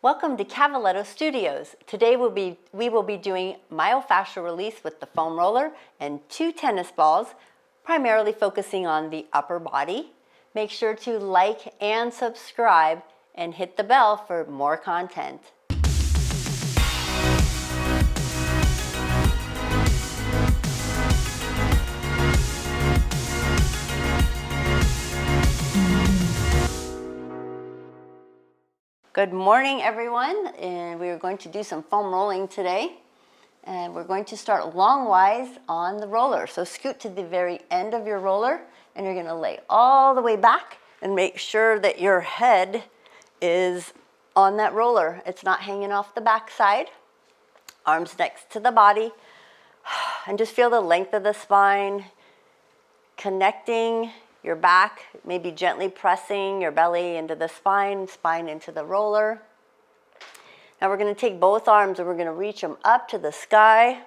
Welcome to Cavaletto Studios. Today we will be doing myofascial release with the foam roller and 2 tennis balls, primarily focusing on the upper body. Make sure to like and subscribe and hit the bell for more content. Good morning, everyone, and we are going to do some foam rolling today. And we're going to start longwise on the roller. So scoot to the very end of your roller, and you're gonna lay all the way back and make sure that your head is on that roller. It's not hanging off the back side. Arms next to the body. And just feel the length of the spine, connecting your back, maybe gently pressing your belly into the spine, spine into the roller. Now we're going to take both arms and we're going to reach them up to the sky.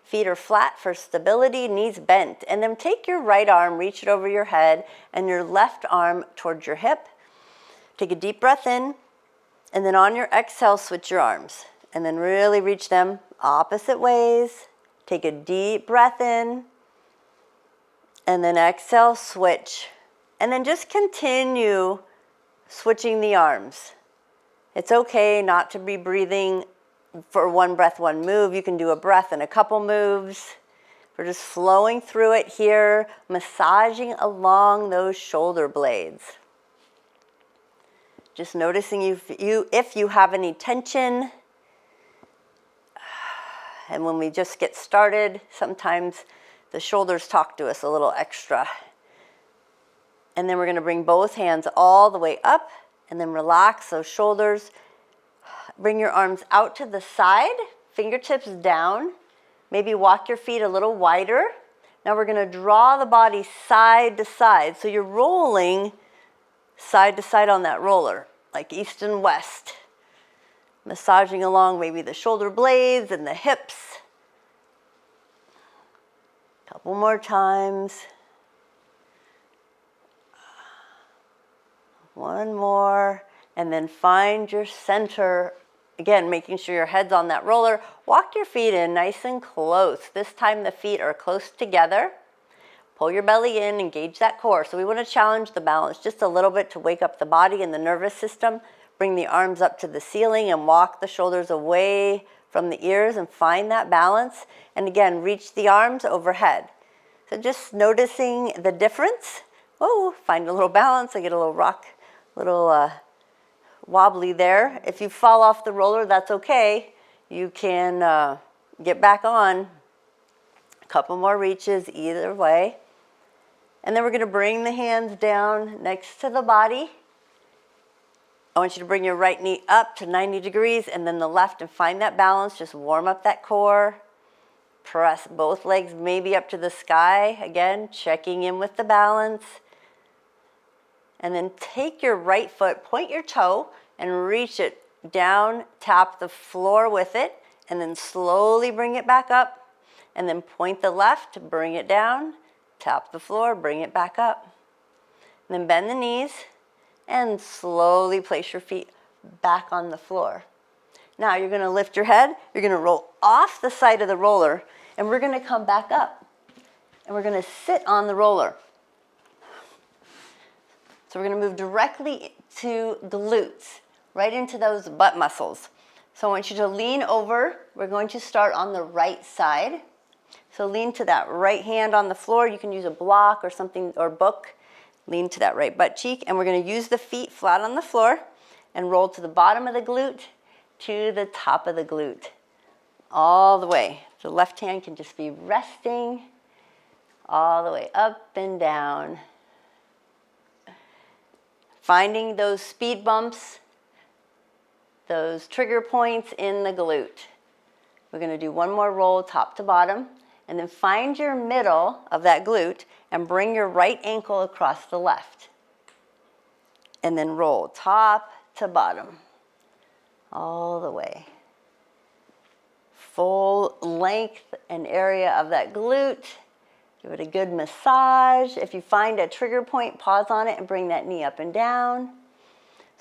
Feet are flat for stability, knees bent. And then take your right arm, reach it over your head, and your left arm towards your hip. Take a deep breath in, and then on your exhale, switch your arms. And then really reach them opposite ways. Take a deep breath in, and then exhale, switch. And then just continue switching the arms. It's okay not to be breathing for one breath, one move. You can do a breath and a couple moves. We're just flowing through it here, massaging along those shoulder blades. Just noticing if you have any tension. And when we just get started, sometimes the shoulders talk to us a little extra. And then we're going to bring both hands all the way up and then relax those shoulders. Bring your arms out to the side, fingertips down. Maybe walk your feet a little wider. Now we're going to draw the body side to side. So you're rolling side to side on that roller, like east and west. Massaging along maybe the shoulder blades and the hips. Couple more times. One more, and then find your center. Again, making sure your head's on that roller. Walk your feet in nice and close. This time the feet are close together. Pull your belly in, engage that core. So we want to challenge the balance just a little bit to wake up the body and the nervous system. Bring the arms up to the ceiling and walk the shoulders away from the ears and find that balance. And again, reach the arms overhead. So just noticing the difference. Oh, find a little balance. I get a little rock, little wobbly there. If you fall off the roller, that's okay. You can get back on. A couple more reaches either way. And then we're going to bring the hands down next to the body. I want you to bring your right knee up to 90 degrees and then the left and find that balance. Just warm up that core. Press both legs maybe up to the sky. Again, checking in with the balance. And then take your right foot, point your toe, and reach it down. Tap the floor with it. And then slowly bring it back up. And then point the left, bring it down. Tap the floor, bring it back up. And then bend the knees. And slowly place your feet back on the floor. Now you're going to lift your head, you're going to roll off the side of the roller, and we're going to come back up. And we're going to sit on the roller. So we're going to move directly to glutes, right into those butt muscles. So I want you to lean over. We're going to start on the right side. So lean to that right hand on the floor. You can use a block or something, or book. Lean to that right butt cheek, and we're going to use the feet flat on the floor and roll to the bottom of the glute to the top of the glute. All the way. The left hand can just be resting all the way up and down. Finding those speed bumps, those trigger points in the glute. We're going to do one more roll top to bottom, and then find your middle of that glute and bring your right ankle across the left. And then roll top to bottom, all the way. Full length and area of that glute. Give it a good massage. If you find a trigger point, pause on it and bring that knee up and down.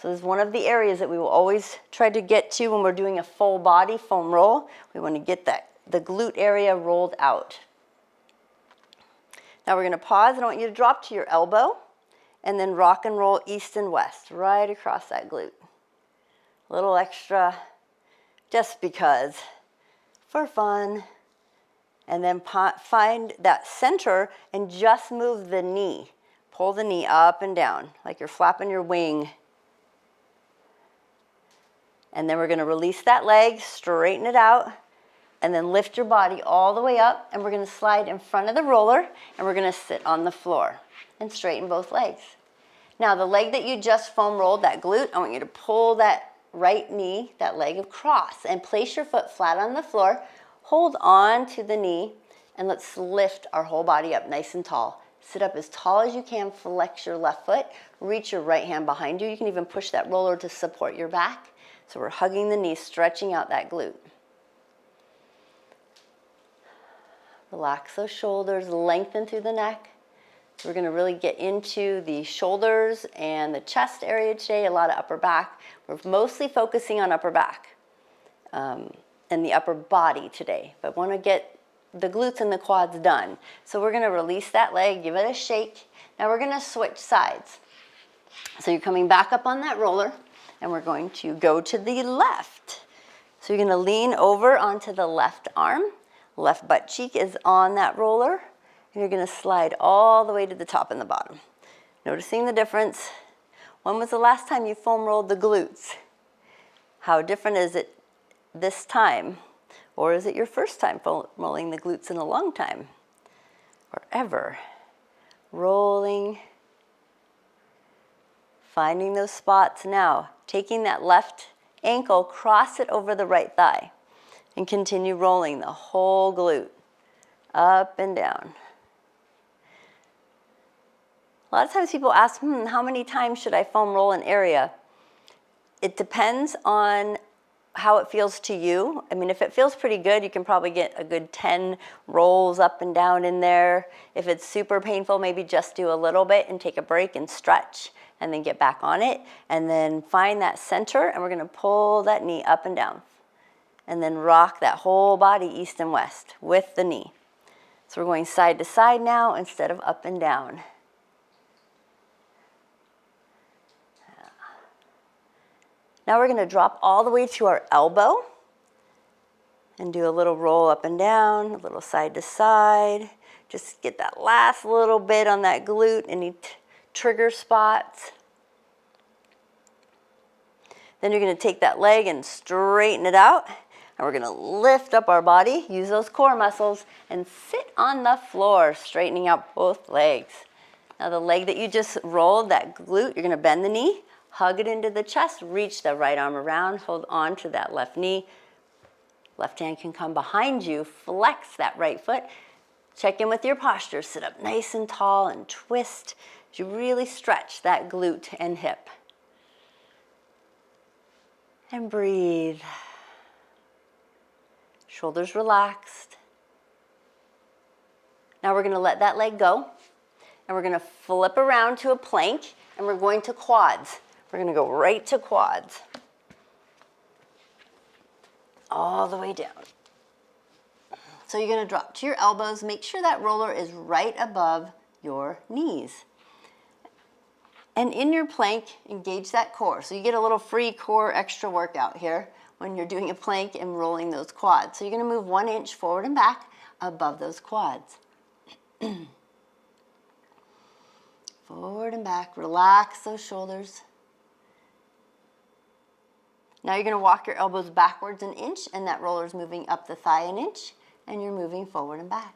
So this is one of the areas that we will always try to get to when we're doing a full body foam roll. We want to get the glute area rolled out. Now we're going to pause, and I want you to drop to your elbow and then rock and roll east and west right across that glute. A little extra just because, for fun. And then find that center and just move the knee. Pull the knee up and down like you're flapping your wing. And then we're going to release that leg, straighten it out, and then lift your body all the way up, and we're going to slide in front of the roller, and we're going to sit on the floor and straighten both legs. Now the leg that you just foam rolled, that glute, I want you to pull that right knee, that leg across, and place your foot flat on the floor. Hold on to the knee, and let's lift our whole body up nice and tall. Sit up as tall as you can, flex your left foot, reach your right hand behind you. You can even push that roller to support your back. So we're hugging the knee, stretching out that glute. Relax those shoulders, lengthen through the neck. So we're going to really get into the shoulders and the chest area today, a lot of upper back. We're mostly focusing on upper back and the upper body today, but want to get the glutes and the quads done. So we're going to release that leg, give it a shake. Now we're going to switch sides. So you're coming back up on that roller, and we're going to go to the left. So you're going to lean over onto the left arm. Left butt cheek is on that roller, and you're going to slide all the way to the top and the bottom. Noticing the difference. When was the last time you foam rolled the glutes? How different is it this time? Or is it your first time foam rolling the glutes in a long time? Or ever? Rolling. Finding those spots now. Taking that left ankle, cross it over the right thigh. And continue rolling the whole glute. Up and down. A lot of times people ask, how many times should I foam roll an area? It depends on how it feels to you. I mean, if it feels pretty good, you can probably get a good 10 rolls up and down in there. If it's super painful, maybe just do a little bit and take a break and stretch and then get back on it. And then find that center, and we're going to pull that knee up and down. And then rock that whole body east and west with the knee. So we're going side to side now instead of up and down. Now we're going to drop all the way to our elbow and do a little roll up and down, a little side to side. Just get that last little bit on that glute, any trigger spots. Then you're going to take that leg and straighten it out. And we're going to lift up our body, use those core muscles, and sit on the floor, straightening out both legs. Now the leg that you just rolled, that glute, you're going to bend the knee, hug it into the chest, reach the right arm around, hold on to that left knee. Left hand can come behind you, flex that right foot. Check in with your posture, sit up nice and tall and twist as you really stretch that glute and hip. And breathe. Shoulders relaxed. Now we're going to let that leg go, and we're going to flip around to a plank, and we're going to quads. We're going to go right to quads. All the way down. So you're going to drop to your elbows. Make sure that roller is right above your knees. And in your plank, engage that core. So you get a little free core extra workout here when you're doing a plank and rolling those quads. So you're going to move 1 inch forward and back above those quads. Forward and back. Relax those shoulders. Now you're going to walk your elbows backwards 1 inch, and that roller is moving up the thigh 1 inch, and you're moving forward and back.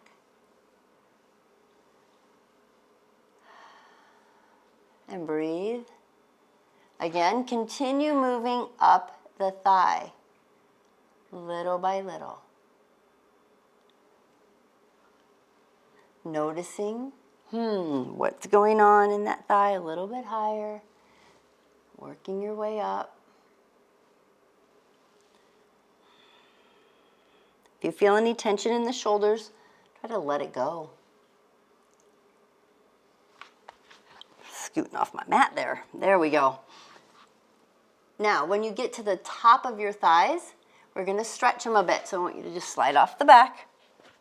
And breathe. Again, continue moving up the thigh, little by little. Noticing, what's going on in that thigh, a little bit higher, working your way up. If you feel any tension in the shoulders, try to let it go. Scooting off my mat there. There we go. Now, when you get to the top of your thighs, we're gonna stretch them a bit. So I want you to just slide off the back.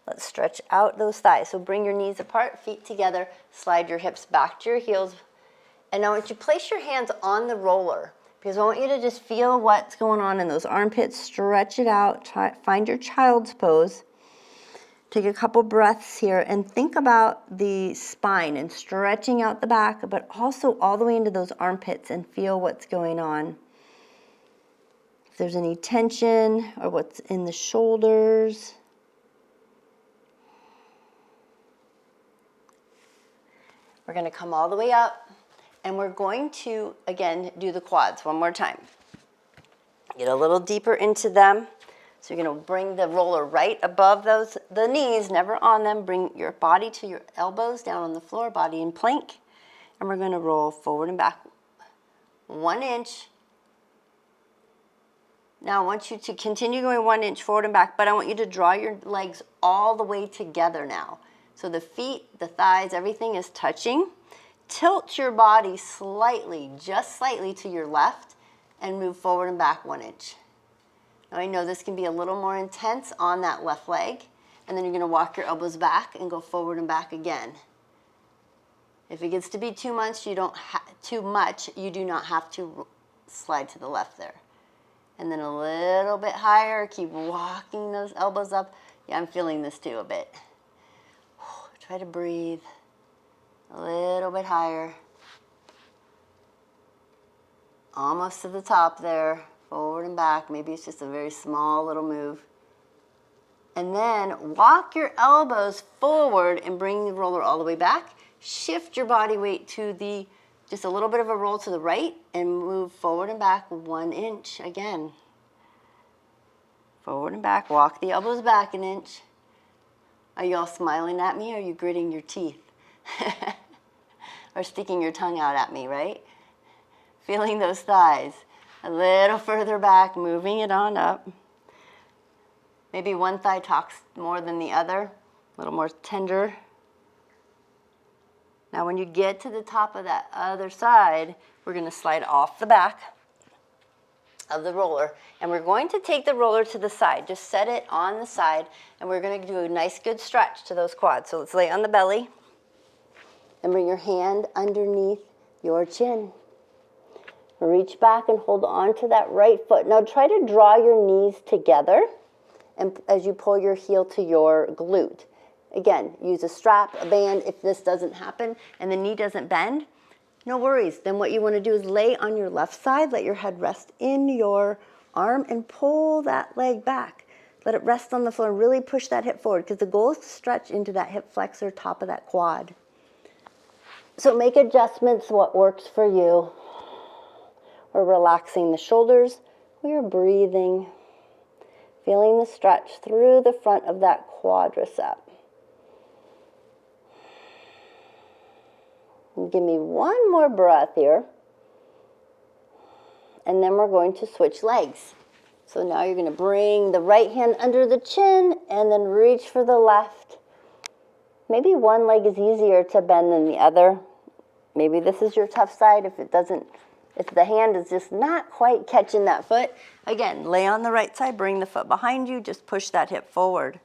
Let's stretch out those thighs. So bring your knees apart, feet together, slide your hips back to your heels. And now I want you to place your hands on the roller because I want you to just feel what's going on in those armpits. Stretch it out, find your child's pose. Take a couple breaths here and think about the spine and stretching out the back, but also all the way into those armpits and feel what's going on. If there's any tension or what's in the shoulders. We're going to come all the way up and we're going to, again, do the quads one more time. Get a little deeper into them. So you're going to bring the roller right above the knees, never on them. Bring your body to your elbows down on the floor, body in plank. And we're going to roll forward and back 1 inch. Now I want you to continue going 1 inch forward and back, but I want you to draw your legs all the way together now. So the feet, the thighs, everything is touching. Tilt your body slightly, just slightly to your left, and move forward and back 1 inch. Now I know this can be a little more intense on that left leg, and then you're going to walk your elbows back and go forward and back again. If it gets to be too much, you do not have to slide to the left there. And then a little bit higher, keep walking those elbows up. Yeah, I'm feeling this too a bit. Try to breathe a little bit higher. Almost to the top there. Forward and back. Maybe it's just a very small little move. And then walk your elbows forward and bring the roller all the way back. Shift your body weight to just a little bit of a roll to the right and move forward and back 1 inch again. Forward and back. Walk the elbows back 1 inch. Are you all smiling at me or are you gritting your teeth? Or sticking your tongue out at me, right? Feeling those thighs. A little further back, moving it on up. Maybe one thigh talks more than the other, a little more tender. Now when you get to the top of that other side, we're going to slide off the back of the roller. And we're going to take the roller to the side. Just set it on the side, and we're going to do a nice good stretch to those quads. So let's lay on the belly and bring your hand underneath your chin. Reach back and hold on to that right foot. Now try to draw your knees together and as you pull your heel to your glute. Again, use a strap, a band if this doesn't happen and the knee doesn't bend. No worries. Then what you want to do is lay on your left side, let your head rest in your arm and pull that leg back. Let it rest on the floor and really push that hip forward because the goal is to stretch into that hip flexor, top of that quad. So make adjustments what works for you. We're relaxing the shoulders. We are breathing, feeling the stretch through the front of that quadricep. And give me one more breath here. And then we're going to switch legs. So now you're going to bring the right hand under the chin and then reach for the left. Maybe one leg is easier to bend than the other. Maybe this is your tough side. If the hand is just not quite catching that foot, again, lay on the right side, bring the foot behind you, just push that hip forward.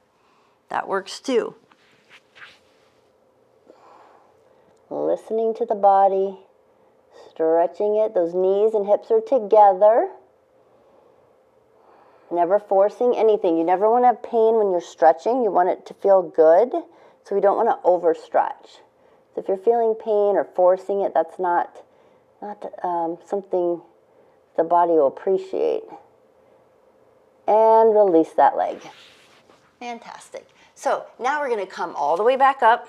That works too. Listening to the body, stretching it. Those knees and hips are together. Never forcing anything. You never want to have pain when you're stretching. You want it to feel good, so we don't want to overstretch. So if you're feeling pain or forcing it, that's not something the body will appreciate. And release that leg. Fantastic. So now we're going to come all the way back up,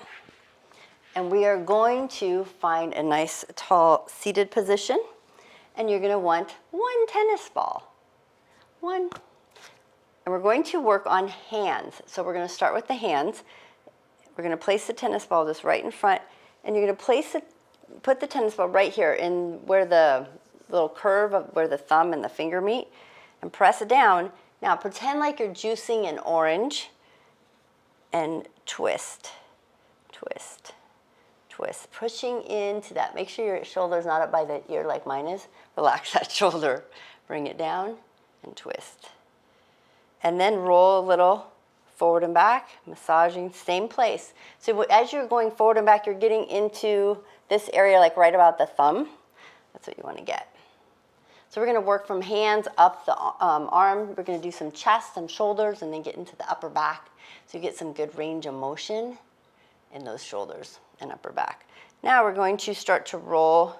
and we are going to find a nice tall seated position, and you're going to want one tennis ball. One. And we're going to work on hands. So we're going to start with the hands. We're going to place the tennis ball just right in front, and you're going to put the tennis ball right here in where the little curve of where the thumb and the finger meet, and press it down. Now pretend like you're juicing an orange and twist, twist, twist, pushing into that. Make sure your shoulder's not up by the ear like mine is. Relax that shoulder. Bring it down and twist. And then roll a little forward and back, massaging, same place. So as you're going forward and back, you're getting into this area like right about the thumb. That's what you want to get. So we're going to work from hands up the arm. We're going to do some chest, some shoulders, and then get into the upper back. So you get some good range of motion in those shoulders and upper back. Now we're going to start to roll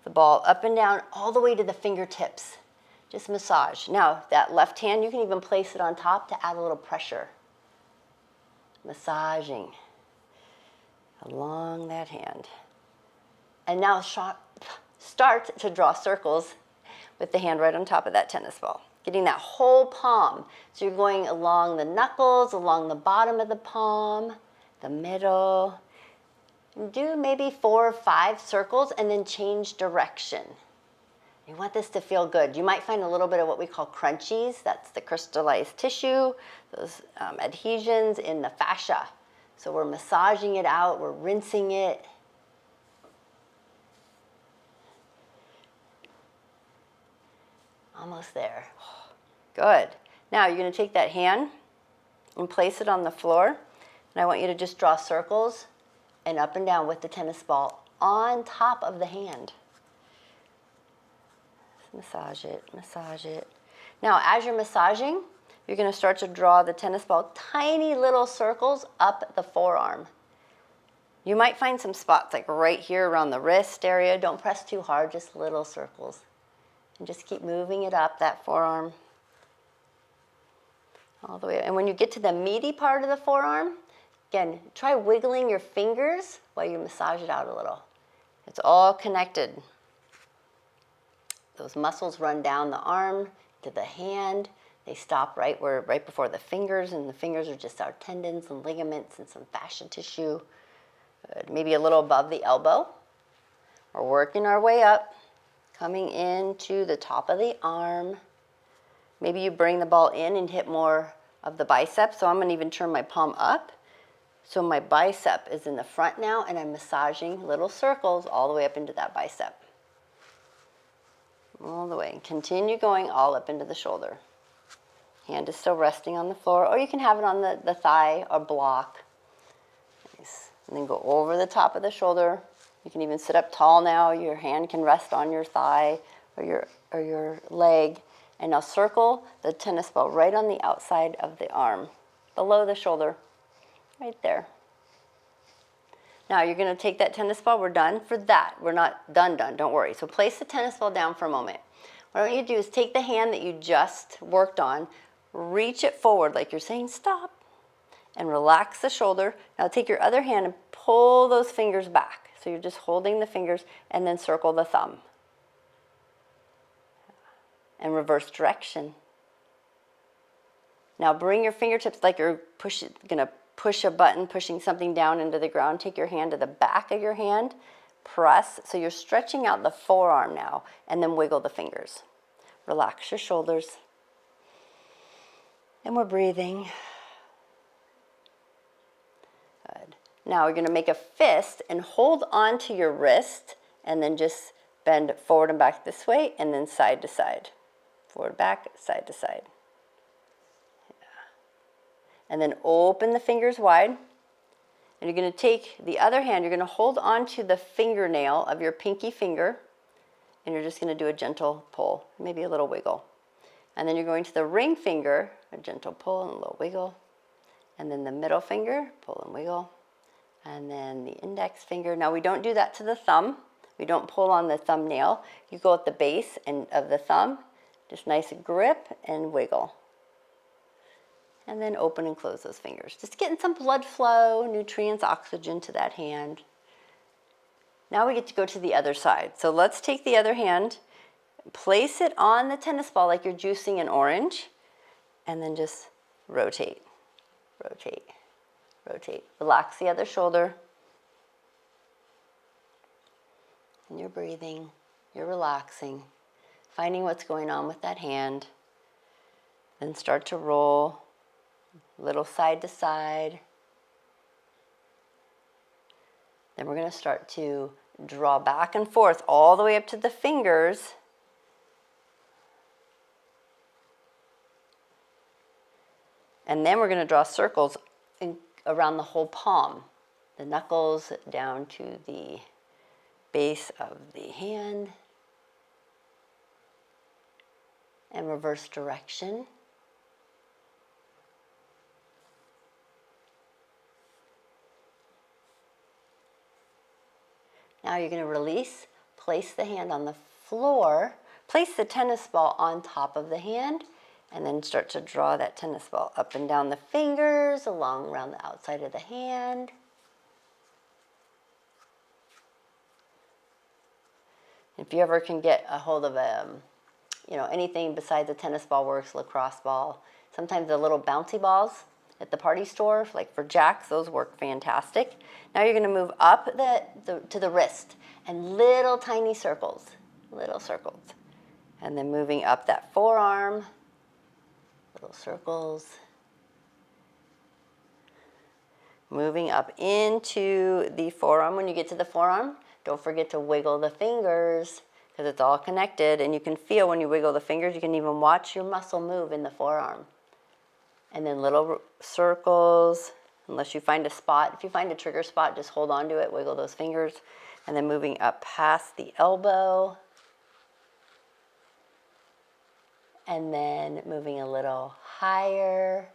the ball up and down all the way to the fingertips. Just massage. Now that left hand, you can even place it on top to add a little pressure. Massaging along that hand. And now start to draw circles with the hand right on top of that tennis ball. Getting that whole palm. So you're going along the knuckles, along the bottom of the palm, the middle. And do maybe 4 or 5 circles and then change direction. You want this to feel good. You might find a little bit of what we call crunchies. That's the crystallized tissue, those adhesions in the fascia. So we're massaging it out, we're rinsing it. Almost there. Good. Now you're going to take that hand and place it on the floor. And I want you to just draw circles and up and down with the tennis ball on top of the hand. Massage it, massage it. Now, as you're massaging, you're going to start to draw the tennis ball tiny little circles up the forearm. You might find some spots like right here around the wrist area. Don't press too hard, just little circles. And just keep moving it up that forearm all the way. And when you get to the meaty part of the forearm, again, try wiggling your fingers while you massage it out a little. It's all connected. Those muscles run down the arm to the hand. They stop right before the fingers, and the fingers are just our tendons and ligaments and some fascia tissue. Maybe a little above the elbow. We're working our way up, coming into the top of the arm. Maybe you bring the ball in and hit more of the bicep. So I'm going to even turn my palm up. So my bicep is in the front now, and I'm massaging little circles all the way up into that bicep. All the way. Continue going all up into the shoulder. Hand is still resting on the floor, or you can have it on the thigh or block. Nice. And then go over the top of the shoulder. You can even sit up tall now. Your hand can rest on your thigh or your leg. And now circle the tennis ball right on the outside of the arm, below the shoulder, right there. Now you're going to take that tennis ball. We're done for that. We're not done, don't worry. So place the tennis ball down for a moment. What I want you to do is take the hand that you just worked on, reach it forward like you're saying stop, and relax the shoulder. Now take your other hand and pull those fingers back. So you're just holding the fingers and then circle the thumb. And reverse direction. Now bring your fingertips like you're going to push a button, pushing something down into the ground. Take your hand to the back of your hand, press. So you're stretching out the forearm now, and then wiggle the fingers. Relax your shoulders. And we're breathing. Good. Now we're going to make a fist and hold on to your wrist, and then just bend forward and back this way, and then side to side. Forward, back, side to side. And then open the fingers wide. And you're going to take the other hand, you're going to hold on to the fingernail of your pinky finger, and you're just going to do a gentle pull, maybe a little wiggle. And then you're going to the ring finger, a gentle pull and a little wiggle. And then the middle finger, pull and wiggle. And then the index finger. Now we don't do that to the thumb. We don't pull on the thumbnail. You go at the base of the thumb, just nice grip and wiggle. And then open and close those fingers. Just getting some blood flow, nutrients, oxygen to that hand. Now we get to go to the other side. So let's take the other hand, place it on the tennis ball like you're juicing an orange, and then just rotate, rotate, rotate. Relax the other shoulder. And you're breathing, you're relaxing, finding what's going on with that hand. Then start to roll. Little side to side. Then we're going to start to draw back and forth all the way up to the fingers. And then we're going to draw circles around the whole palm, the knuckles down to the base of the hand, and reverse direction. Now you're going to release, place the hand on the floor, place the tennis ball on top of the hand, and then start to draw that tennis ball up and down the fingers, along around the outside of the hand. If you ever can get a hold of anything besides a tennis ball works, lacrosse ball, sometimes the little bouncy balls at the party store, like for jacks, those work fantastic. Now you're going to move up to the wrist and little tiny circles, and then moving up that forearm, little circles, moving up into the forearm. When you get to the forearm, don't forget to wiggle the fingers because it's all connected, and you can feel when you wiggle the fingers, you can even watch your muscle move in the forearm. And then little circles, unless you find a spot. If you find a trigger spot, just hold on to it, wiggle those fingers, and then moving up past the elbow, and then moving a little higher,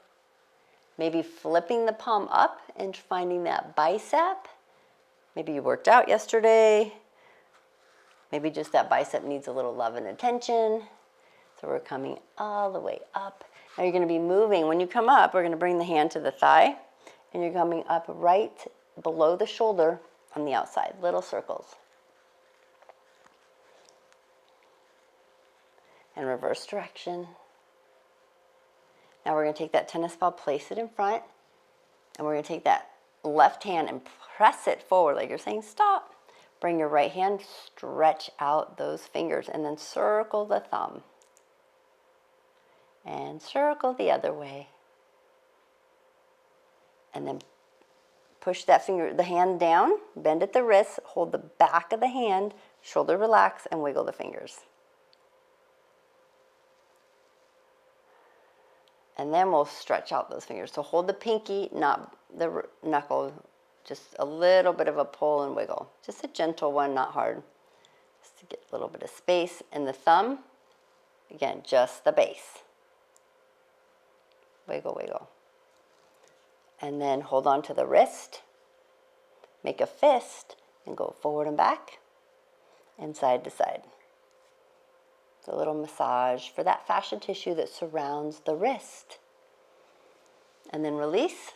maybe flipping the palm up and finding that bicep. Maybe you worked out yesterday. Maybe just that bicep needs a little love and attention. So we're coming all the way up. Now you're going to be moving. When you come up, we're going to bring the hand to the thigh, and you're coming up right below the shoulder on the outside, little circles. And reverse direction. Now we're going to take that tennis ball, place it in front, and we're going to take that left hand and press it forward like you're saying stop. Bring your right hand, stretch out those fingers, and then circle the thumb. And circle the other way. And then push the hand down, bend at the wrist, hold the back of the hand, shoulder relax, and wiggle the fingers. And then we'll stretch out those fingers. So hold the pinky, not the knuckle, just a little bit of a pull and wiggle. Just a gentle one, not hard. Just to get a little bit of space. And the thumb, again, just the base. Wiggle, wiggle. And then hold on to the wrist, make a fist, and go forward and back, and side to side. It's a little massage for that fascia tissue that surrounds the wrist. And then release.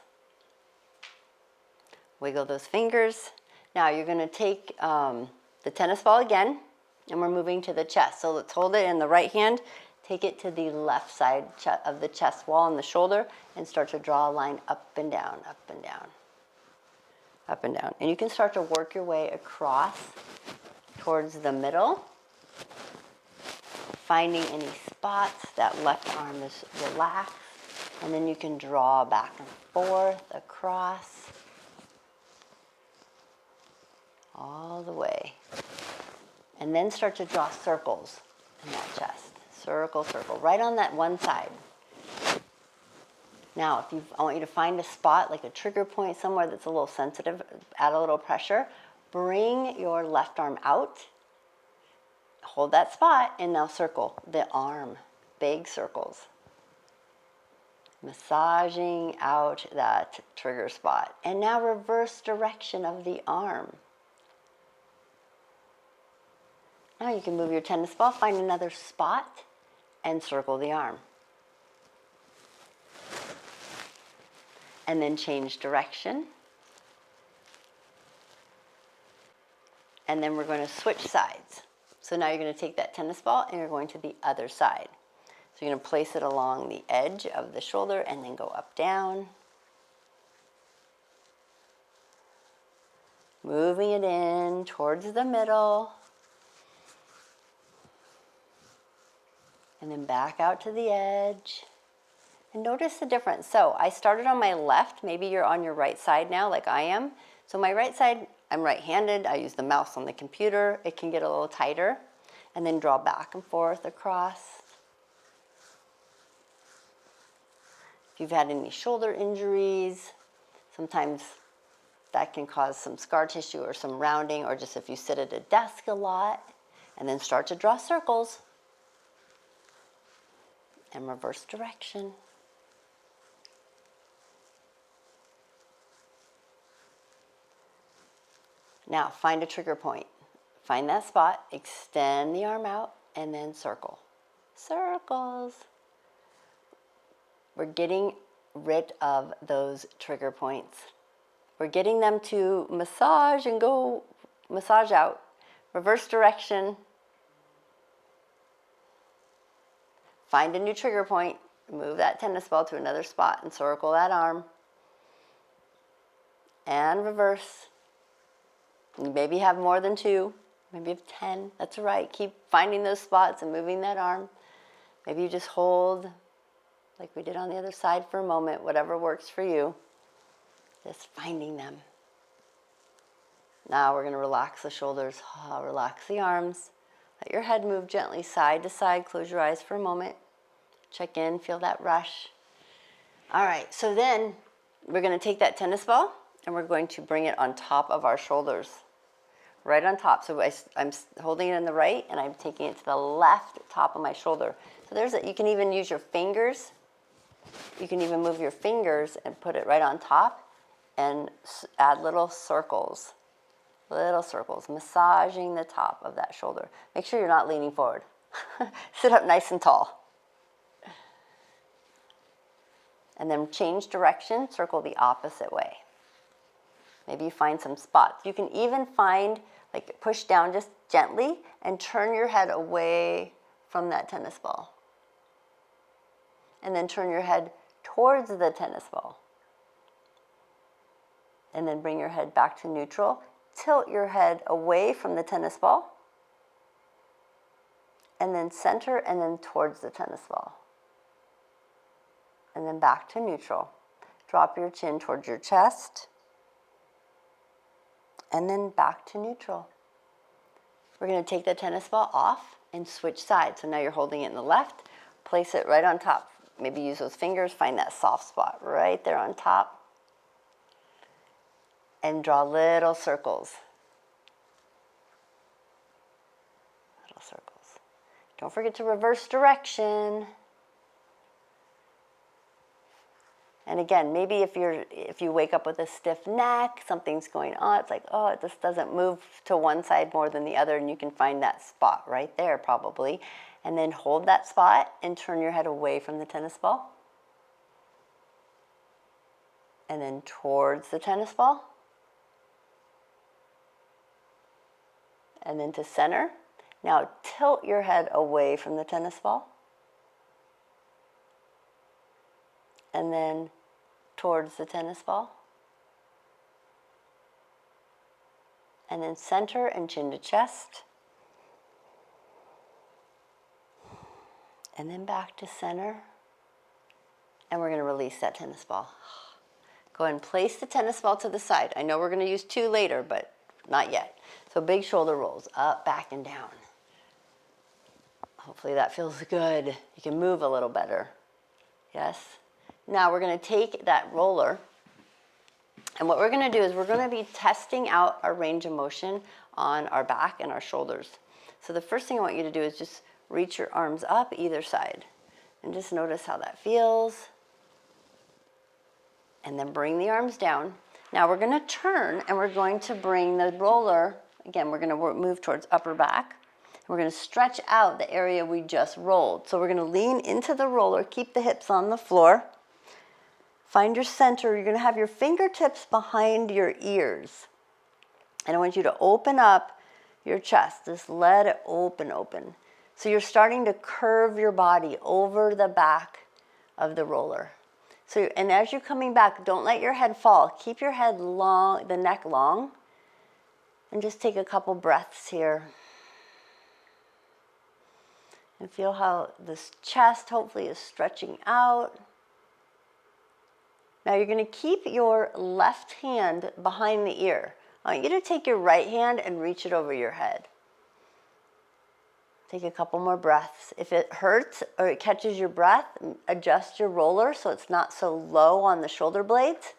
Wiggle those fingers. Now you're going to take the tennis ball again, and we're moving to the chest. So let's hold it in the right hand. Take it to the left side of the chest wall and the shoulder, and start to draw a line up and down, up and down, up and down. And you can start to work your way across towards the middle, finding any spots. That left arm is relaxed, and then you can draw back and forth across all the way. And then start to draw circles in that chest. Circle, circle, right on that one side. Now, I want you to find a spot, like a trigger point somewhere that's a little sensitive, add a little pressure. Bring your left arm out. Hold that spot, and now circle the arm. Big circles. Massaging out that trigger spot. And now reverse direction of the arm. Now you can move your tennis ball, find another spot, and circle the arm. And then change direction. And then we're going to switch sides. So now you're going to take that tennis ball and you're going to the other side. So you're going to place it along the edge of the shoulder and then go up, down. Moving it in towards the middle. And then back out to the edge. And notice the difference. So I started on my left. Maybe you're on your right side now, like I am. So my right side, I'm right-handed, I use the mouse on the computer, it can get a little tighter. And then draw back and forth across. If you've had any shoulder injuries, sometimes that can cause some scar tissue or some rounding, or just if you sit at a desk a lot, and then start to draw circles. And reverse direction. Now, find a trigger point. Find that spot, extend the arm out, and then circle. Circles. We're getting rid of those trigger points. We're getting them to massage and go massage out. Reverse direction. Find a new trigger point. Move that tennis ball to another spot and circle that arm. And reverse. You maybe have more than 2. Maybe you have 10. That's all right. Keep finding those spots and moving that arm. Maybe you just hold like we did on the other side for a moment, whatever works for you. Just finding them. Now we're going to relax the shoulders, relax the arms. Let your head move gently side to side. Close your eyes for a moment. Check in, feel that rush. All right, so then we're going to take that tennis ball and we're going to bring it on top of our shoulders. Right on top. So I'm holding it in the right and I'm taking it to the left top of my shoulder. So you can even use your fingers. You can even move your fingers and put it right on top and add little circles, massaging the top of that shoulder. Make sure you're not leaning forward. Sit up nice and tall. And then change direction, circle the opposite way. Maybe you find some spots. You can even find, like push down just gently and turn your head away from that tennis ball. And then turn your head towards the tennis ball. And then bring your head back to neutral. Tilt your head away from the tennis ball. And then center and then towards the tennis ball. And then back to neutral. Drop your chin towards your chest. And then back to neutral. We're going to take the tennis ball off and switch sides. So now you're holding it in the left. Place it right on top. Maybe use those fingers. Find that soft spot right there on top. And draw little circles. Little circles. Don't forget to reverse direction. And again, maybe if you wake up with a stiff neck, something's going on, it's like, oh, it just doesn't move to one side more than the other, and you can find that spot right there probably. And then hold that spot and turn your head away from the tennis ball. And then towards the tennis ball. And then to center. Now tilt your head away from the tennis ball. And then towards the tennis ball. And then center and chin to chest. And then back to center. And we're going to release that tennis ball. Go ahead and place the tennis ball to the side. I know we're going to use 2 later, but not yet. So big shoulder rolls, up, back, and down. Hopefully that feels good. You can move a little better. Yes? Now we're going to take that roller, and what we're going to do is we're going to be testing out our range of motion on our back and our shoulders. So the first thing I want you to do is just reach your arms up either side, and just notice how that feels. And then bring the arms down. Now we're going to turn, and we're going to bring the roller, again, we're going to move towards upper back. We're going to stretch out the area we just rolled. So we're going to lean into the roller, keep the hips on the floor. Find your center. You're going to have your fingertips behind your ears. And I want you to open up your chest. Just let it open. So you're starting to curve your body over the back of the roller. So, and as you're coming back, don't let your head fall. Keep your head long, the neck long. And just take a couple breaths here. And feel how this chest hopefully is stretching out. Now you're going to keep your left hand behind the ear. I want you to take your right hand and reach it over your head. Take a couple more breaths. If it hurts or it catches your breath, adjust your roller so it's not so low on the shoulder blades.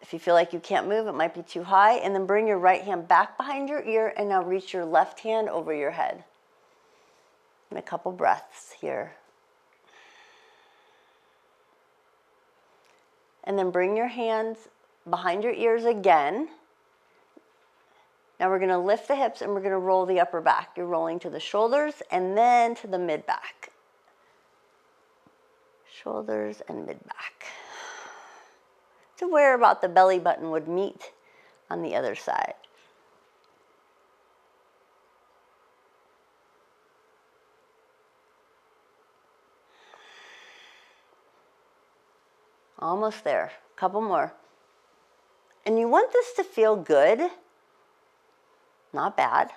If you feel like you can't move, it might be too high, and then bring your right hand back behind your ear and now reach your left hand over your head. And a couple breaths here. And then bring your hands behind your ears again. Now we're going to lift the hips and we're going to roll the upper back. You're rolling to the shoulders and then to the mid back. Shoulders and mid back. To where about the belly button would meet on the other side. Almost there. Couple more. And you want this to feel good. Not bad.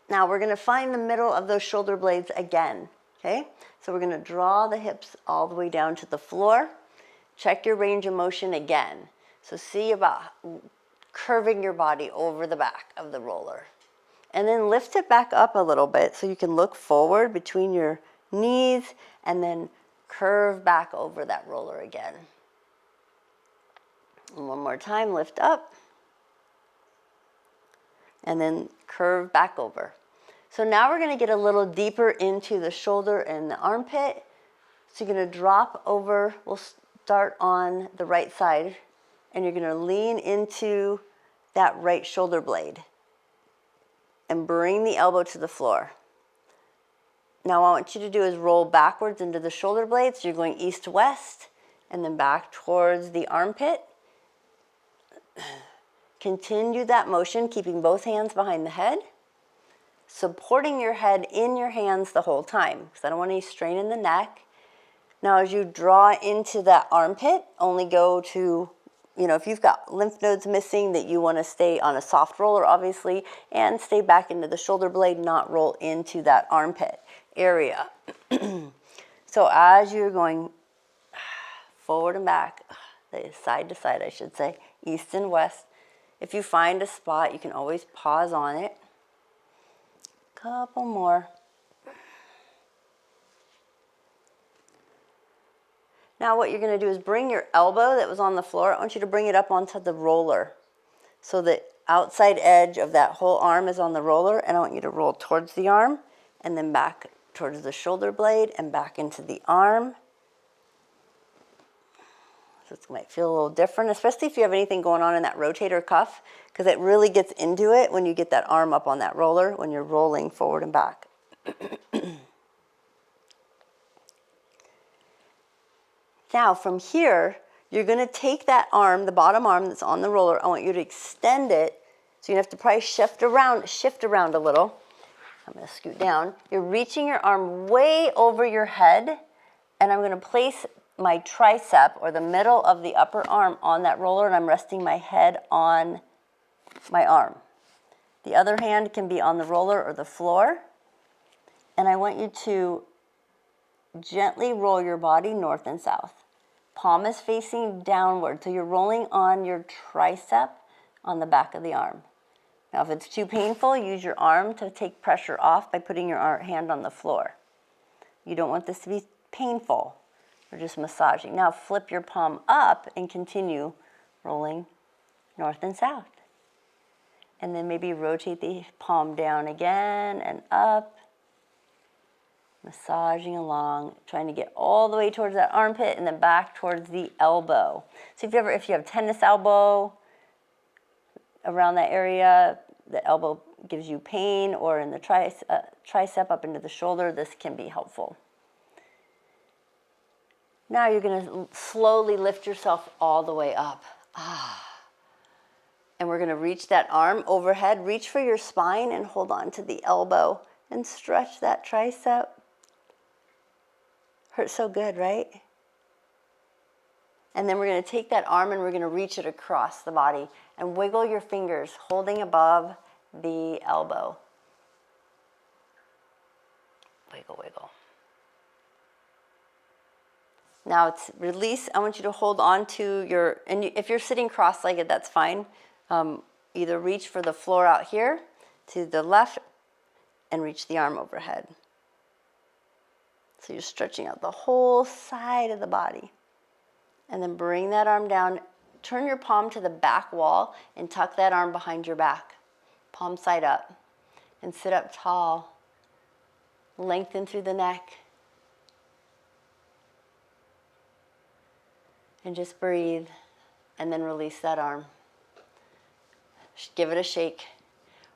Now we're going to find the middle of those shoulder blades again. Okay? So we're going to draw the hips all the way down to the floor. Check your range of motion again. So see about curving your body over the back of the roller. And then lift it back up a little bit so you can look forward between your knees and then curve back over that roller again. And one more time, lift up. And then curve back over. So now we're going to get a little deeper into the shoulder and the armpit. So you're going to drop over. We'll start on the right side. And you're going to lean into that right shoulder blade. And bring the elbow to the floor. Now what I want you to do is roll backwards into the shoulder blades. So you're going east to west. And then back towards the armpit. Continue that motion, keeping both hands behind the head, supporting your head in your hands the whole time, because I don't want any strain in the neck. Now as you draw into that armpit, only go to, if you've got lymph nodes missing that you want to stay on a soft roller, obviously, and stay back into the shoulder blade, not roll into that armpit area. So as you're going forward and back, side to side, I should say, east and west, if you find a spot, you can always pause on it. Couple more. Now what you're going to do is bring your elbow that was on the floor, I want you to bring it up onto the roller. So the outside edge of that whole arm is on the roller, and I want you to roll towards the arm, and then back towards the shoulder blade, and back into the arm. So it might feel a little different, especially if you have anything going on in that rotator cuff, because it really gets into it when you get that arm up on that roller when you're rolling forward and back. Now from here, you're going to take that arm, the bottom arm that's on the roller, I want you to extend it, so you have to probably shift around a little. I'm going to scoot down. You're reaching your arm way over your head, and I'm going to place my tricep, or the middle of the upper arm, on that roller, and I'm resting my head on my arm. The other hand can be on the roller or the floor. And I want you to gently roll your body north and south. Palm is facing downward, so you're rolling on your tricep on the back of the arm. Now if it's too painful, use your arm to take pressure off by putting your hand on the floor. You don't want this to be painful. We're just massaging. Now flip your palm up and continue rolling north and south. And then maybe rotate the palm down again and up. Massaging along, trying to get all the way towards that armpit and then back towards the elbow. So if you have tennis elbow around that area, the elbow gives you pain, or in the tricep up into the shoulder, this can be helpful. Now you're going to slowly lift yourself all the way up. And we're going to reach that arm overhead. Reach for your spine and hold on to the elbow and stretch that tricep. Hurts so good, right? And then we're going to take that arm and we're going to reach it across the body and wiggle your fingers, holding above the elbow. Wiggle, wiggle. Now it's release. I want you to hold on to your, and if you're sitting cross-legged, that's fine. Either reach for the floor out here to the left and reach the arm overhead. So you're stretching out the whole side of the body. And then bring that arm down. Turn your palm to the back wall and tuck that arm behind your back. Palm side up. And sit up tall. Lengthen through the neck. And just breathe. And then release that arm. Give it a shake.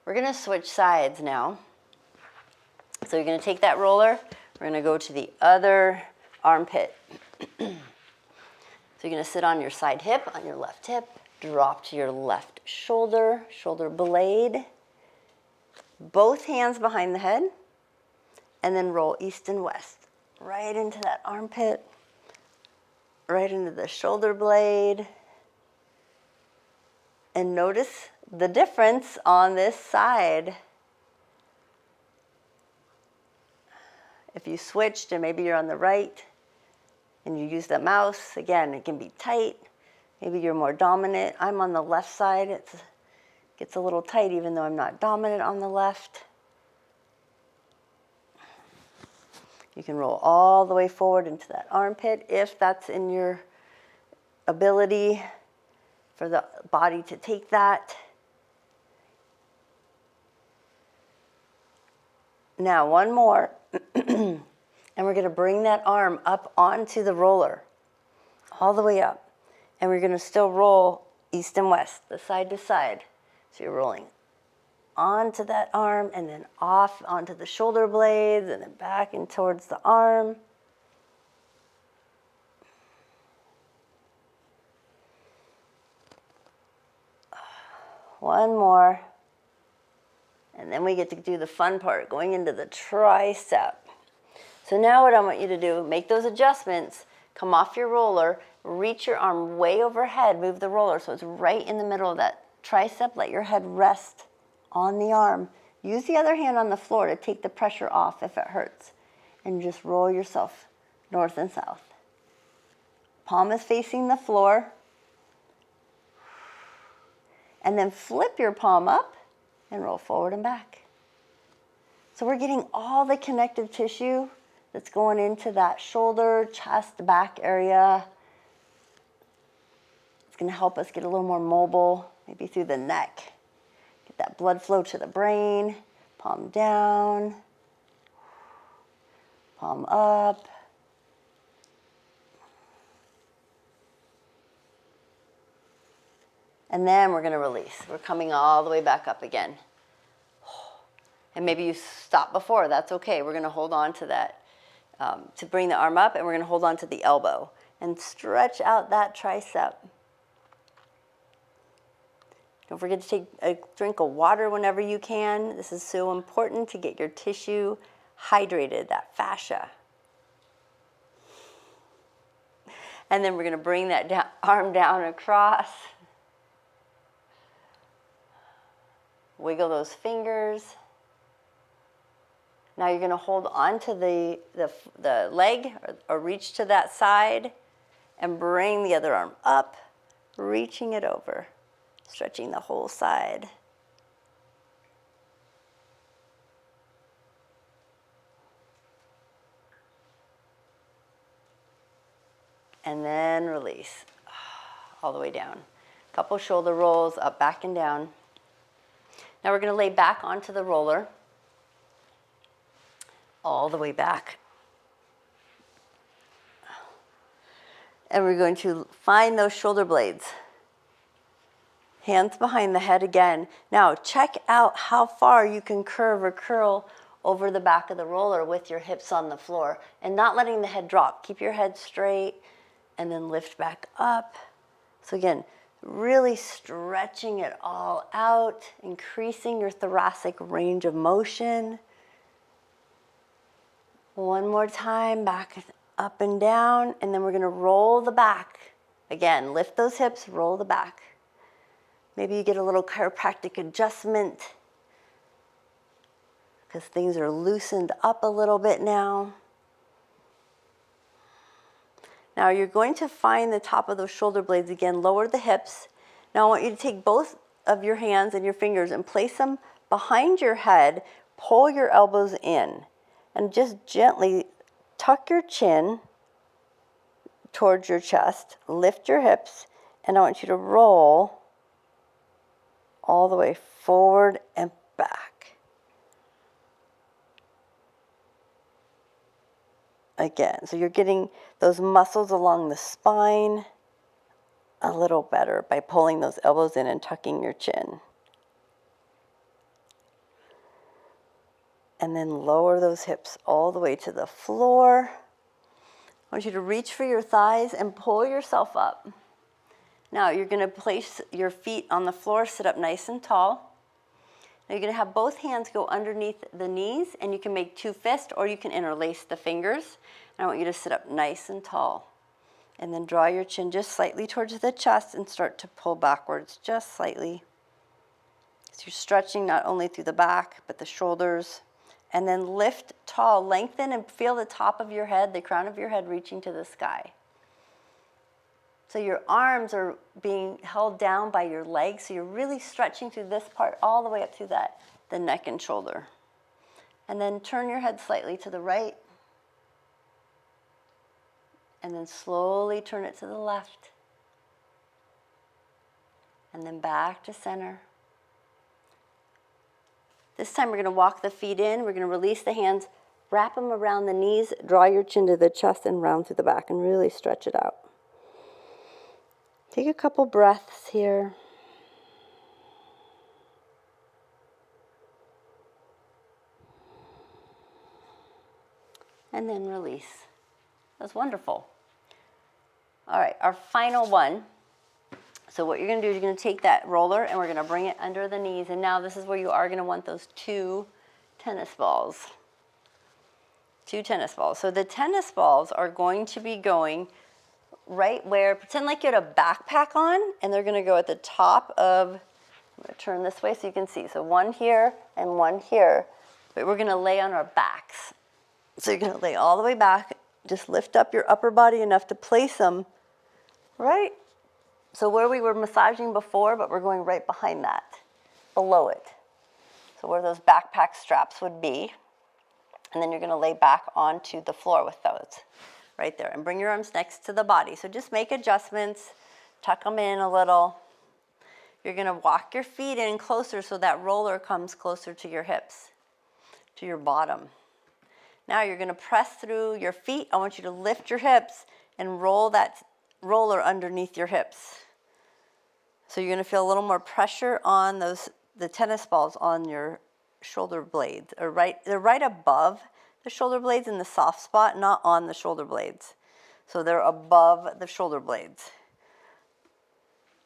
We're going to switch sides now. So you're going to take that roller. We're going to go to the other armpit. So you're going to sit on your side hip, on your left hip, drop to your left shoulder, shoulder blade, both hands behind the head, and then roll east and west, right into that armpit, right into the shoulder blade. And notice the difference on this side. If you switched and maybe you're on the right, and you use the mouse, again, it can be tight. Maybe you're more dominant. I'm on the left side. It gets a little tight even though I'm not dominant on the left. You can roll all the way forward into that armpit if that's in your ability for the body to take that. Now, one more. And we're going to bring that arm up onto the roller, all the way up. And we're going to still roll east and west, the side to side. So you're rolling onto that arm and then off onto the shoulder blades and then back and towards the arm. One more. And then we get to do the fun part, going into the tricep. So now what I want you to do, make those adjustments, come off your roller, reach your arm way overhead, move the roller so it's right in the middle of that tricep. Let your head rest on the arm. Use the other hand on the floor to take the pressure off if it hurts. And just roll yourself north and south. Palm is facing the floor. And then flip your palm up and roll forward and back. So we're getting all the connective tissue that's going into that shoulder, chest, back area. It's going to help us get a little more mobile, maybe through the neck. Get that blood flow to the brain. Palm down. Palm up. And then we're going to release. We're coming all the way back up again. And maybe you stopped before. That's okay. We're going to hold on to that. To bring the arm up, and we're going to hold on to the elbow and stretch out that tricep. Don't forget to take a drink of water whenever you can. This is so important to get your tissue hydrated, that fascia. And then we're going to bring that arm down across. Wiggle those fingers. Now you're going to hold on to the leg or reach to that side and bring the other arm up, reaching it over, stretching the whole side. And then release all the way down. Couple shoulder rolls, up, back, and down. Now we're going to lay back onto the roller. All the way back. And we're going to find those shoulder blades. Hands behind the head again. Now check out how far you can curve or curl over the back of the roller with your hips on the floor and not letting the head drop. Keep your head straight and then lift back up. So again, really stretching it all out, increasing your thoracic range of motion. One more time, back up and down, and then we're going to roll the back. Again, lift those hips, roll the back. Maybe you get a little chiropractic adjustment because things are loosened up a little bit now. Now you're going to find the top of those shoulder blades again, lower the hips. Now I want you to take both of your hands and your fingers and place them behind your head, pull your elbows in, and just gently tuck your chin towards your chest, lift your hips, and I want you to roll all the way forward and back. Again, so you're getting those muscles along the spine a little better by pulling those elbows in and tucking your chin. And then lower those hips all the way to the floor. I want you to reach for your thighs and pull yourself up. Now you're going to place your feet on the floor, sit up nice and tall. Now you're going to have both hands go underneath the knees, and you can make two fists or you can interlace the fingers. And I want you to sit up nice and tall. And then draw your chin just slightly towards the chest and start to pull backwards just slightly. So you're stretching not only through the back, but the shoulders. And then lift tall, lengthen, and feel the top of your head, the crown of your head reaching to the sky. So your arms are being held down by your legs, so you're really stretching through this part all the way up to the neck and shoulder. And then turn your head slightly to the right. And then slowly turn it to the left. And then back to center. This time we're going to walk the feet in. We're going to release the hands, wrap them around the knees, draw your chin to the chest and round through the back and really stretch it out. Take a couple breaths here. And then release. That's wonderful. All right, our final one. So what you're going to do is you're going to take that roller and we're going to bring it under the knees. And now this is where you are going to want those two tennis balls. Two tennis balls. So the tennis balls are going to be going right where, pretend like you had a backpack on, and they're going to go at the top of, I'm going to turn this way so you can see. So one here and one here. But we're going to lay on our backs. So you're going to lay all the way back. Just lift up your upper body enough to place them right. So where we were massaging before, but we're going right behind that, below it. So where those backpack straps would be. And then you're going to lay back onto the floor with those right there. And bring your arms next to the body. So just make adjustments, tuck them in a little. You're going to walk your feet in closer so that roller comes closer to your hips, to your bottom. Now you're going to press through your feet. I want you to lift your hips and roll that roller underneath your hips. So you're going to feel a little more pressure on the tennis balls on your shoulder blades. They're right above the shoulder blades in the soft spot, not on the shoulder blades. So they're above the shoulder blades.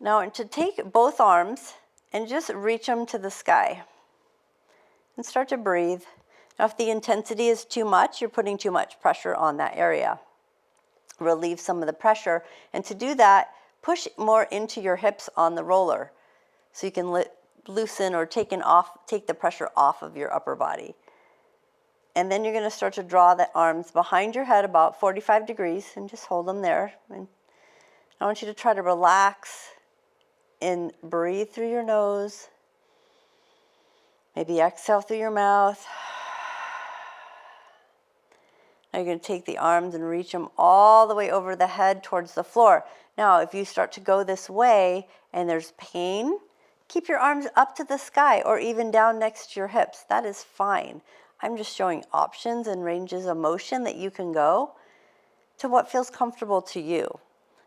Now to take both arms and just reach them to the sky. And start to breathe. Now if the intensity is too much, you're putting too much pressure on that area. Relieve some of the pressure. And to do that, push more into your hips on the roller. So you can loosen or take the pressure off of your upper body. And then you're going to start to draw the arms behind your head about 45 degrees and just hold them there. And I want you to try to relax and breathe through your nose. Maybe exhale through your mouth. Now you're going to take the arms and reach them all the way over the head towards the floor. Now, if you start to go this way and there's pain, keep your arms up to the sky or even down next to your hips. That is fine. I'm just showing options and ranges of motion that you can go to what feels comfortable to you.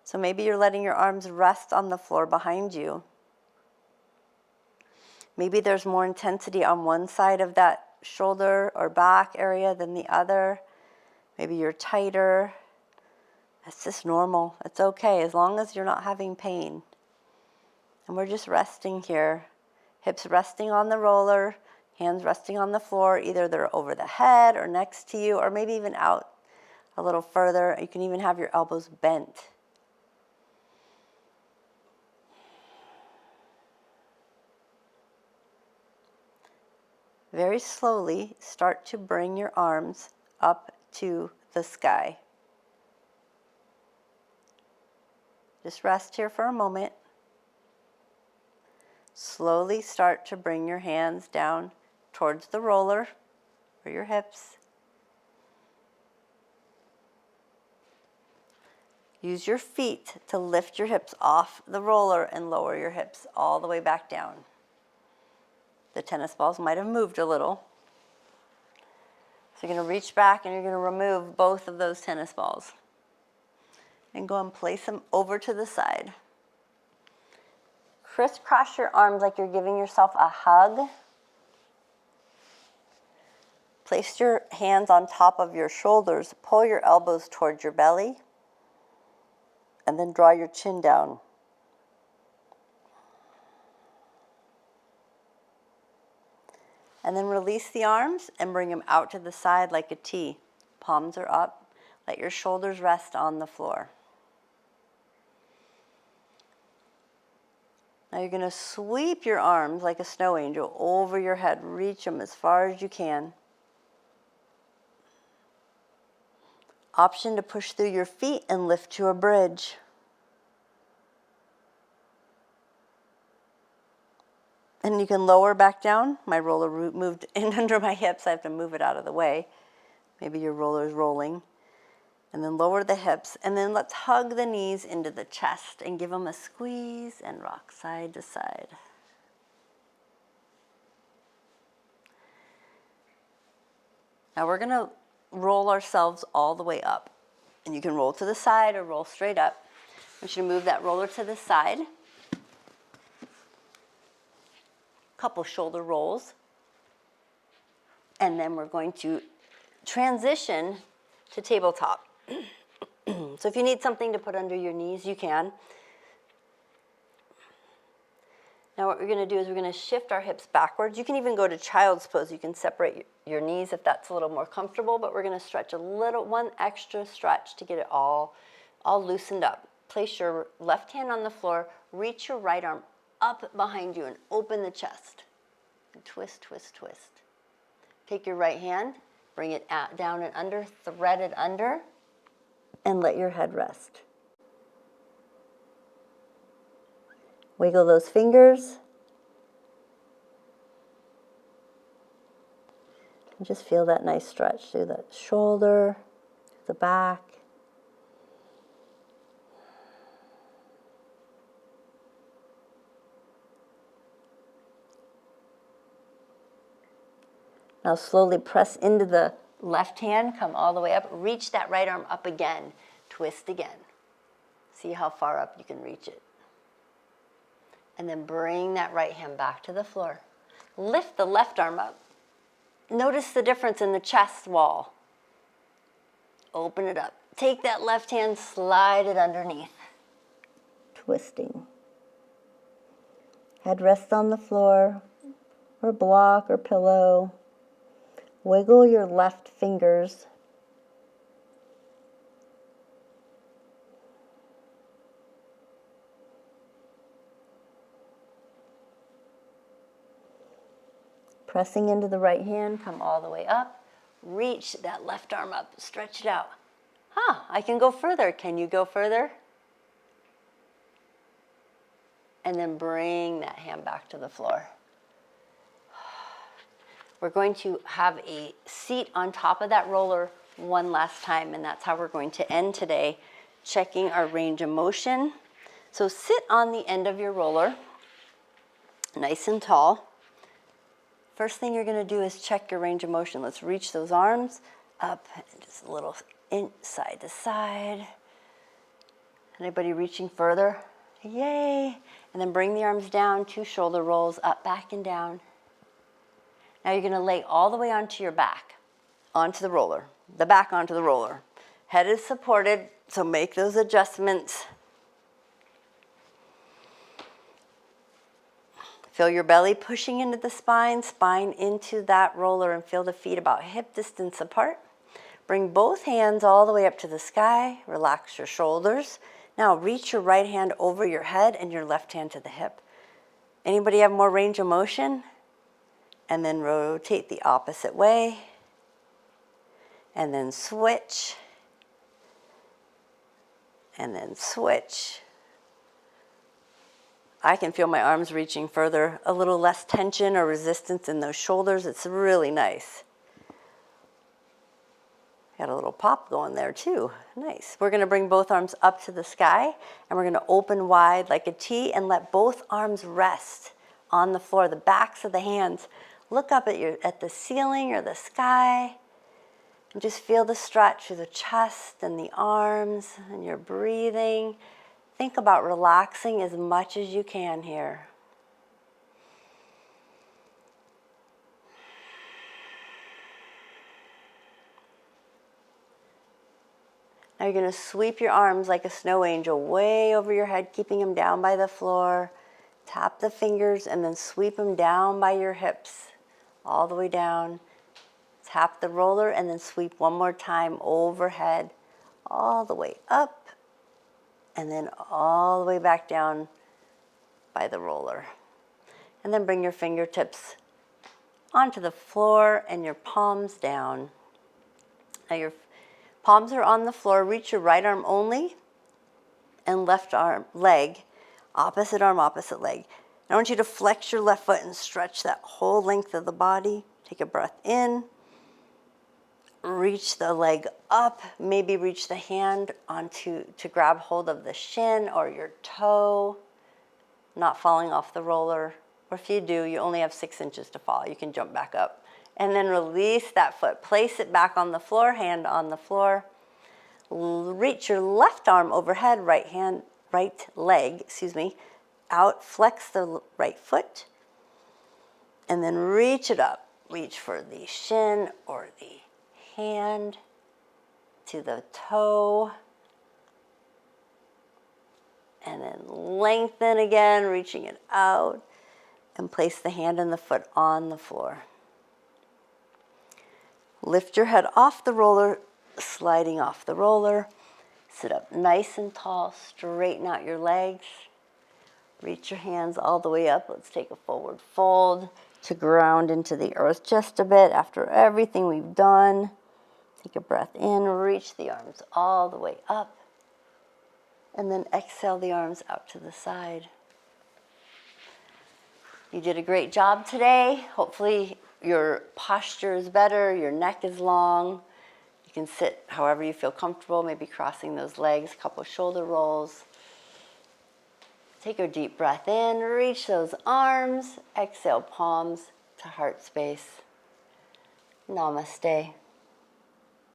So maybe you're letting your arms rest on the floor behind you. Maybe there's more intensity on one side of that shoulder or back area than the other. Maybe you're tighter. That's just normal. It's okay as long as you're not having pain. And we're just resting here. Hips resting on the roller, hands resting on the floor. Either they're over the head or next to you, or maybe even out a little further. You can even have your elbows bent. Very slowly, start to bring your arms up to the sky. Just rest here for a moment. Slowly start to bring your hands down towards the roller or your hips. Use your feet to lift your hips off the roller and lower your hips all the way back down. The tennis balls might have moved a little. So you're going to reach back and you're going to remove both of those tennis balls. And go and place them over to the side. Crisscross your arms like you're giving yourself a hug. Place your hands on top of your shoulders. Pull your elbows towards your belly. And then draw your chin down. And then release the arms and bring them out to the side like a T. Palms are up. Let your shoulders rest on the floor. Now you're going to sweep your arms like a snow angel over your head. Reach them as far as you can. Option to push through your feet and lift to a bridge. And you can lower back down. My roller moved in under my hips. I have to move it out of the way. Maybe your roller's rolling. And then lower the hips. And then let's hug the knees into the chest and give them a squeeze and rock side to side. Now we're going to roll ourselves all the way up. And you can roll to the side or roll straight up. I want you to move that roller to the side. Couple shoulder rolls. And then we're going to transition to tabletop. So if you need something to put under your knees, you can. Now what we're going to do is we're going to shift our hips backwards. You can even go to child's pose. You can separate your knees if that's a little more comfortable, but we're going to stretch one extra stretch to get it all loosened up. Place your left hand on the floor, reach your right arm up behind you and open the chest. And twist, twist, twist. Take your right hand, bring it down and under, thread it under, and let your head rest. Wiggle those fingers. And just feel that nice stretch through the shoulder, the back. Now slowly press into the left hand, come all the way up, reach that right arm up again, twist again. See how far up you can reach it. And then bring that right hand back to the floor. Lift the left arm up. Notice the difference in the chest wall. Open it up. Take that left hand, slide it underneath. Twisting. Head rests on the floor, or block, or pillow. Wiggle your left fingers. Pressing into the right hand, come all the way up. Reach that left arm up, stretch it out. I can go further. Can you go further? And then bring that hand back to the floor. We're going to have a seat on top of that roller one last time, and that's how we're going to end today, checking our range of motion. So sit on the end of your roller, nice and tall. First thing you're going to do is check your range of motion. Let's reach those arms up, and just a little side to side. Anybody reaching further? Yay! And then bring the arms down, 2 shoulder rolls, up, back, and down. Now you're going to lay all the way onto your back, onto the roller, the back onto the roller. Head is supported, so make those adjustments. Feel your belly pushing into the spine, spine into that roller, and feel the feet about hip distance apart. Bring both hands all the way up to the sky. Relax your shoulders. Now reach your right hand over your head and your left hand to the hip. Anybody have more range of motion? And then rotate the opposite way. And then switch. And then switch. I can feel my arms reaching further, a little less tension or resistance in those shoulders. It's really nice. Got a little pop going there too. Nice. We're going to bring both arms up to the sky, and we're going to open wide like a T and let both arms rest on the floor, the backs of the hands. Look up at the ceiling or the sky, and just feel the stretch through the chest and the arms, and you're breathing. Think about relaxing as much as you can here. Now you're going to sweep your arms like a snow angel way over your head, keeping them down by the floor. Tap the fingers and then sweep them down by your hips, all the way down. Tap the roller and then sweep one more time overhead, all the way up, and then all the way back down by the roller. And then bring your fingertips onto the floor and your palms down. Now your palms are on the floor. Reach your right arm only and left arm, leg, opposite arm, opposite leg. I want you to flex your left foot and stretch that whole length of the body. Take a breath in. Reach the leg up, maybe reach the hand to grab hold of the shin or your toe, not falling off the roller. Or if you do, you only have 6 inches to fall. You can jump back up. And then release that foot. Place it back on the floor, hand on the floor. Reach your left arm overhead, right leg, out. Flex the right foot. And then reach it up. Reach for the shin or the hand to the toe, and then lengthen again, reaching it out, and place the hand and the foot on the floor. Lift your head off the roller, sliding off the roller. Sit up nice and tall, straighten out your legs. Reach your hands all the way up. Let's take a forward fold to ground into the earth just a bit after everything we've done. Take a breath in, reach the arms all the way up, and then exhale the arms out to the side. You did a great job today. Hopefully your posture is better, your neck is long. You can sit however you feel comfortable, maybe crossing those legs, a couple shoulder rolls. Take a deep breath in, reach those arms, exhale palms to heart space. Namaste.